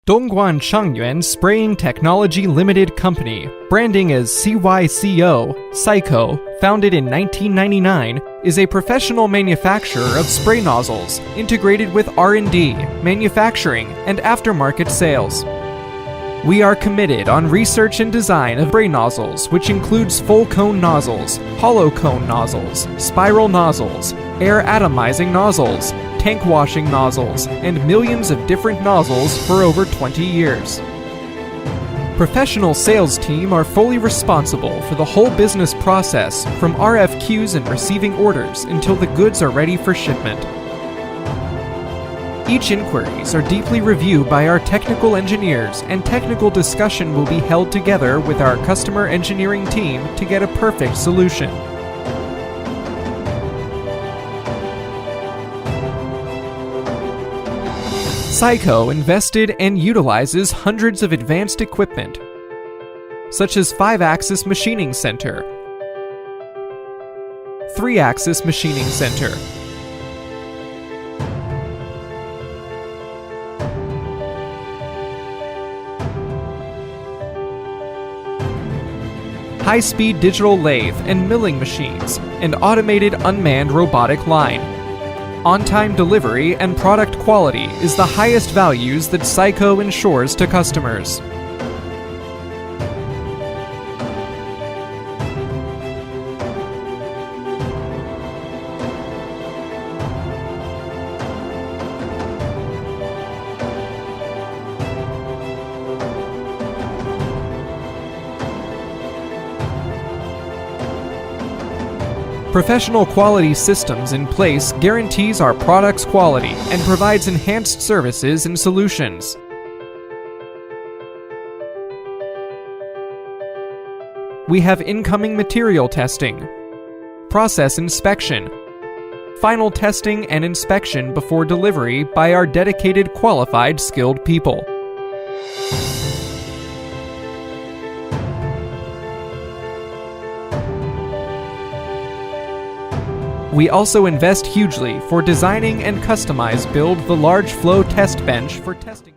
Dongguan Changyuan Spraying Technology Limited Company, branding as CYCO, founded in 1999, is a professional manufacturer of spray nozzles, integrated with R&D, manufacturing, and aftermarket sales. We are committed on research and design of spray nozzles, which includes full cone nozzles, hollow cone nozzles, spiral nozzles, air atomizing nozzles, tank washing nozzles, and millions of different nozzles for over 20 years. Professional sales team are fully responsible for the whole business process, from RFQs and receiving orders until the goods are ready for shipment. Each inquiries are deeply reviewed by our technical engineers, and technical discussion will be held together with our customer engineering team to get a perfect solution. CYCO invested and utilizes hundreds of advanced equipment, such as 5-axis machining center, 3-axis machining center, high-speed digital lathe and milling machines, and automated unmanned robotic line. On-time delivery and product quality is the highest values that CYCO ensures to customers. Professional quality systems in place guarantees our product's quality and provides enhanced services and solutions. We have incoming material testing, process inspection, final testing and inspection before delivery by our dedicated, qualified, skilled people. We also invest hugely for designing and build the large flow test bench for testing.